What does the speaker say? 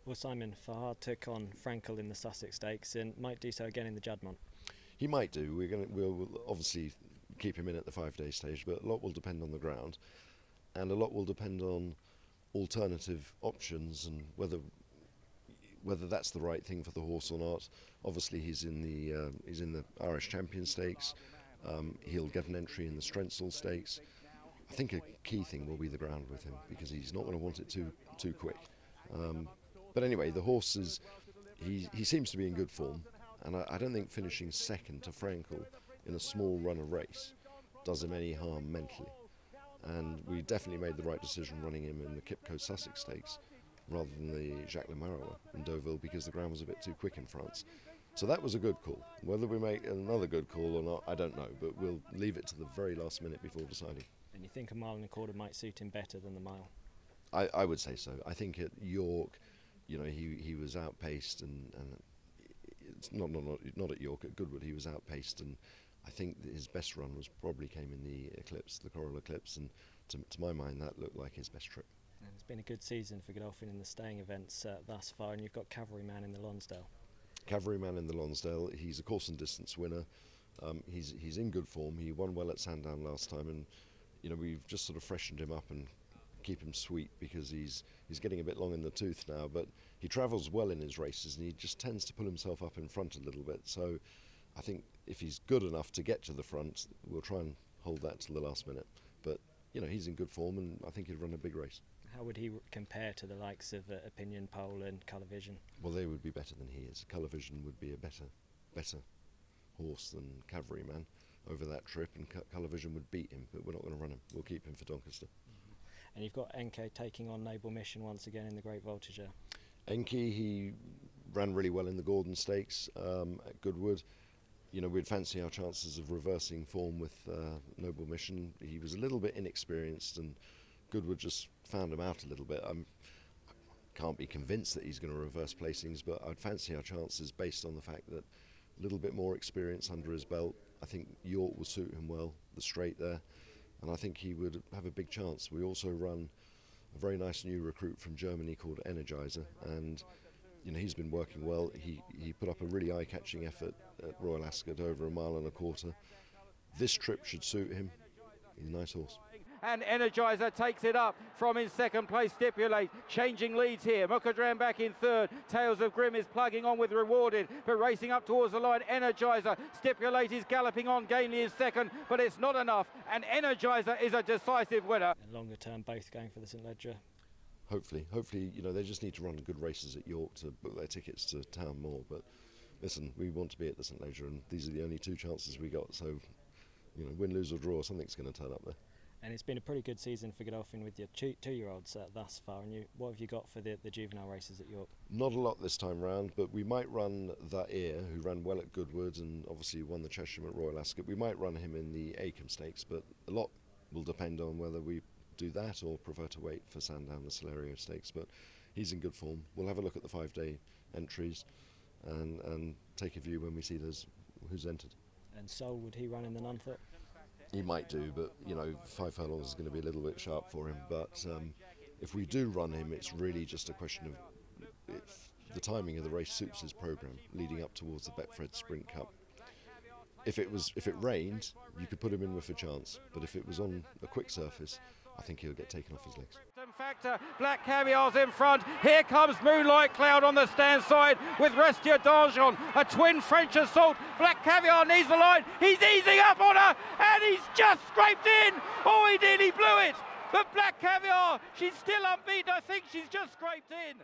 Well, Simon, Fahad took on Frankel in the Sussex Stakes and might do so again in the Juddmonte. He might do. We'll obviously keep him in at the 5-day stage, but a lot will depend on the ground, and a lot will depend on alternative options and whether that's the right thing for the horse or not. Obviously, he's in the Irish Champion Stakes. He'll get an entry in the Strensall Stakes. I think a key thing will be the ground with him, because he's not going to want it too quick. But anyway, the horse he seems to be in good form, and I don't think finishing second to Frankel in a small runner race does him any harm mentally. And we definitely made the right decision running him in the Kipco Sussex Stakes rather than the Jacques Le Marois in Deauville, because the ground was a bit too quick in France. So that was a good call. Whether we make another good call or not, I don't know, but we'll leave it to the very last minute before deciding. And you think a 1.25 miles might suit him better than the mile? I would say so. I think at York, you know, he was outpaced, and it's not at York, at Goodwood he was outpaced, and I think that his best run probably came in the Eclipse, the Coral Eclipse, and to my mind that looked like his best trip. And it's been a good season for Godolphin in the staying events thus far, and you've got Cavalryman in the Lonsdale. Cavalryman in the Lonsdale, he's a course and distance winner. He's in good form. He won well at Sandown last time, and you know, we've just sort of freshened him up and keep him sweet, because he's getting a bit long in the tooth now, but he travels well in his races and he just tends to pull himself up in front a little bit. So I think if he's good enough to get to the front, we'll try and hold that to the last minute. But you know, he's in good form, and I think he'd run a big race. How would he compare to the likes of Opinion Poll and Colour Vision? Well, they would be better than he is. Colour Vision would be a better horse than Cavalryman over that trip, and Colour Vision would beat him, but we're not going to run him. We'll keep him for Doncaster. And you've got Enke taking on Noble Mission once again in the Great Voltigeur. Enke, he ran really well in the Gordon Stakes at Goodwood. You know, we'd fancy our chances of reversing form with Noble Mission. He was a little bit inexperienced, and Goodwood just found him out a little bit. I can't be convinced that he's going to reverse placings, but I'd fancy our chances based on the fact that a little bit more experience under his belt. I think York will suit him well, the straight there, and I think he would have a big chance. We also run a very nice new recruit from Germany called Energizer, and you know, he's been working well. He put up a really eye-catching effort at Royal Ascot over 1.25 miles. This trip should suit him. He's a nice horse. And Energizer takes it up from in second place, Stipulate, changing leads here. Mukadram back in third. Tales of Grim is plugging on with Rewarded, but racing up towards the line, Energizer. Stipulate is galloping on, Gamely is second, but it's not enough, and Energizer is a decisive winner. And longer term, both going for the St Ledger. Hopefully, you know, they just need to run good races at York to book their tickets to Town Moor, but listen, we want to be at the St Ledger, and these are the only 2 chances we got, so, you know, win, lose or draw, something's going to turn up there. And it's been a pretty good season for Godolphin with your two-year-olds thus far. And what have you got for the juvenile races at York? Not a lot this time round, but we might run Zaire, who ran well at Goodwood and obviously won the Cheshire at Royal Ascot. We might run him in the Acomb Stakes, but a lot will depend on whether we do that or prefer to wait for Sandown, the Celerio Stakes. But he's in good form. We'll have a look at the 5-day entries and take a view when we see who's entered. And Sol, would he run in the Nunthorpe? He might do, but you know, 5 furlongs is going to be a little bit sharp for him. But if we do run him, it's really just a question of if the timing of the race suits his programme leading up towards the Betfred Sprint Cup. If it rained, you could put him in with a chance, but if it was on a quick surface, I think he'll get taken off his legs. Factor, Black Caviar's in front. Here comes Moonlight Cloud on the stand side with Restia d'Argent, a twin French assault. Black Caviar needs the line. He's easing up on her, and he's just scraped in. Oh, he did, he blew it. But Black Caviar, she's still unbeaten. I think she's just scraped in.